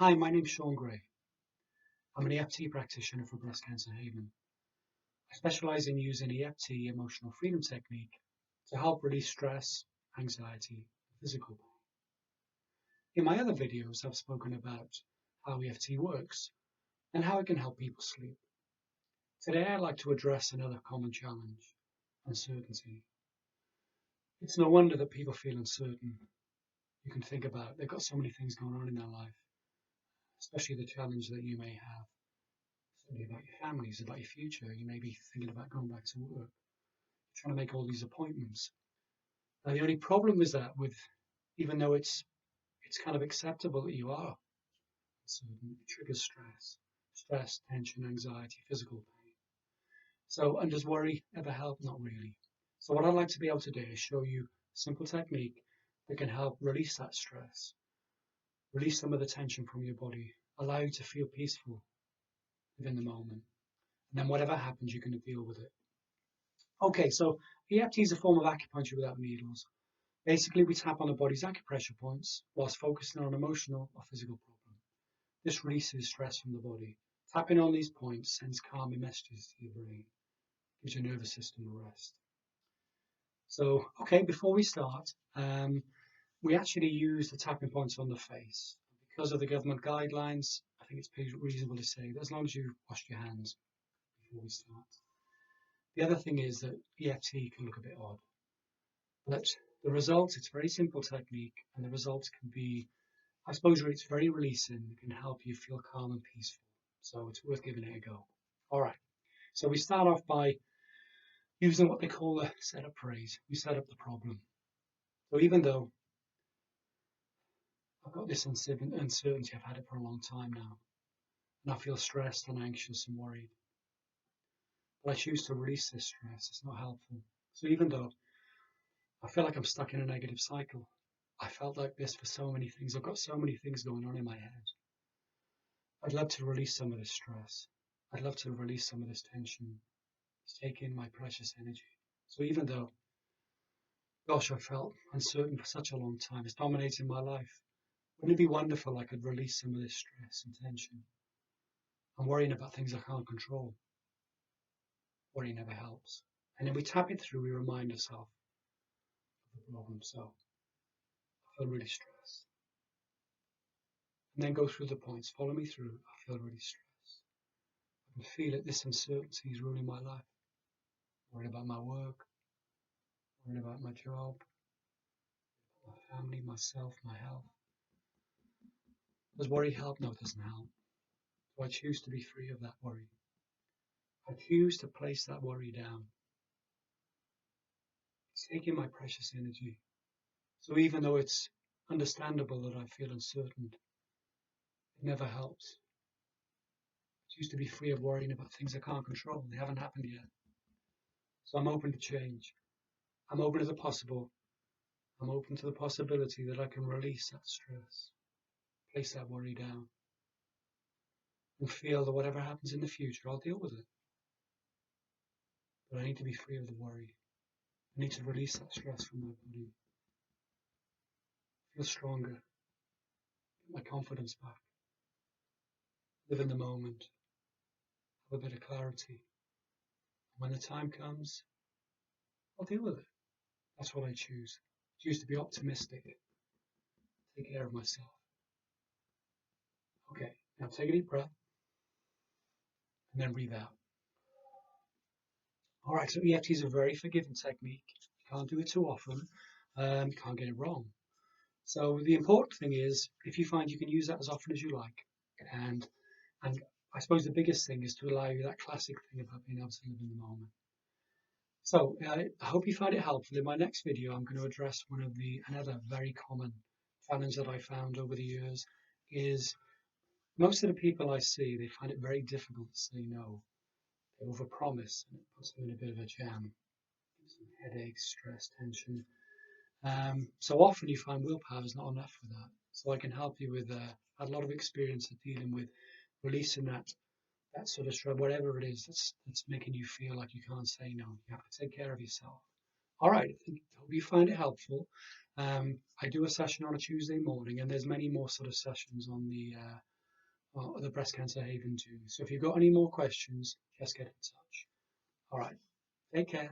Hi, my name's Sean Gray. I'm an EFT practitioner for Breast Cancer Haven. I specialize in using EFT emotional freedom technique to help release stress, anxiety, and physical pain. In my other videos, I've spoken about how EFT works and how it can help people sleep. Today, I'd like to address another common challenge, uncertainty. It's no wonder that people feel uncertain. You can think about they've got so many things going on in their life, especially the challenge that you may have. Certainly about your families, about your future. You may be thinking about going back to work, trying to make all these appointments. Now, the only problem is that even though it's kind of acceptable that you are uncertain, it triggers stress, tension, anxiety, physical pain. So, and does worry ever help? Not really. So, what I'd like to be able to do is show you a simple technique that can help release that stress, release some of the tension from your body, allow you to feel peaceful within the moment. And then whatever happens, you're going to deal with it. Okay, so EFT is a form of acupuncture without needles. Basically, we tap on the body's acupressure points whilst focusing on an emotional or physical problem. This releases stress from the body. Tapping on these points sends calming messages to your brain, gives your nervous system a rest. So, okay, before we start, we actually use the tapping points on the face. Because of the government guidelines, I think it's reasonable to say that as long as you wash your hands before we start. The other thing is that EFT can look a bit odd, but the results, it's a very simple technique, and the results can be, I suppose it's very releasing, it can help you feel calm and peaceful. So it's worth giving it a go. All right, so we start off by using what they call a setup phrase. We set up the problem. So even though I've got this uncertainty, I've had it for a long time now, and I feel stressed and anxious and worried, but I choose to release this stress. It's not helpful. So even though I feel like I'm stuck in a negative cycle, I felt like this for so many things. I've got so many things going on in my head. I'd love to release some of this stress. I'd love to release some of this tension. It's taking my precious energy. So even though, gosh, I felt uncertain for such a long time, it's dominating my life. Wouldn't it be wonderful I could release some of this stress and tension? I'm worrying about things I can't control. Worry never helps. And then we tap it through, we remind ourselves of the problem. So I feel really stressed. And then go through the points. Follow me through. I feel really stressed. I can feel it. This uncertainty is ruining my life. Worried about my work, worried about my job, my family, myself, my health. Does worry help? No, it doesn't help. So I choose to be free of that worry. I choose to place that worry down. It's taking my precious energy. So even though it's understandable that I feel uncertain, it never helps. I choose to be free of worrying about things I can't control. They haven't happened yet. So I'm open to change. I'm open to the possible. I'm open to the possibility that I can release that stress, place that worry down, and feel that whatever happens in the future, I'll deal with it. But I need to be free of the worry. I need to release that stress from my body. Feel stronger. Get my confidence back. Live in the moment. Have a bit of clarity. When the time comes, I'll deal with it. That's what I choose. I choose to be optimistic. Take care of myself. Okay, now take a deep breath and then breathe out. All right, so EFT is a very forgiving technique. You can't do it too often. You can't get it wrong. So the important thing is, if you find you can use that as often as you like, and I suppose the biggest thing is to allow you that classic thing about being able to live in the moment. So I hope you find it helpful. In my next video, I'm going to address another very common challenge that I found over the years is most of the people I see, they find it very difficult to say no. They overpromise and it puts them in a bit of a jam. Some headaches, stress, tension. So often you find willpower is not enough for that. So I can help you with I had a lot of experience of dealing with releasing that sort of stress, whatever it is that's making you feel like you can't say no. You have to take care of yourself. All right, hope you find it helpful. I do a session on a Tuesday morning, and there's many more sort of sessions on the Breast Cancer Haven too. So if you've got any more questions, just get in touch. All right, take care.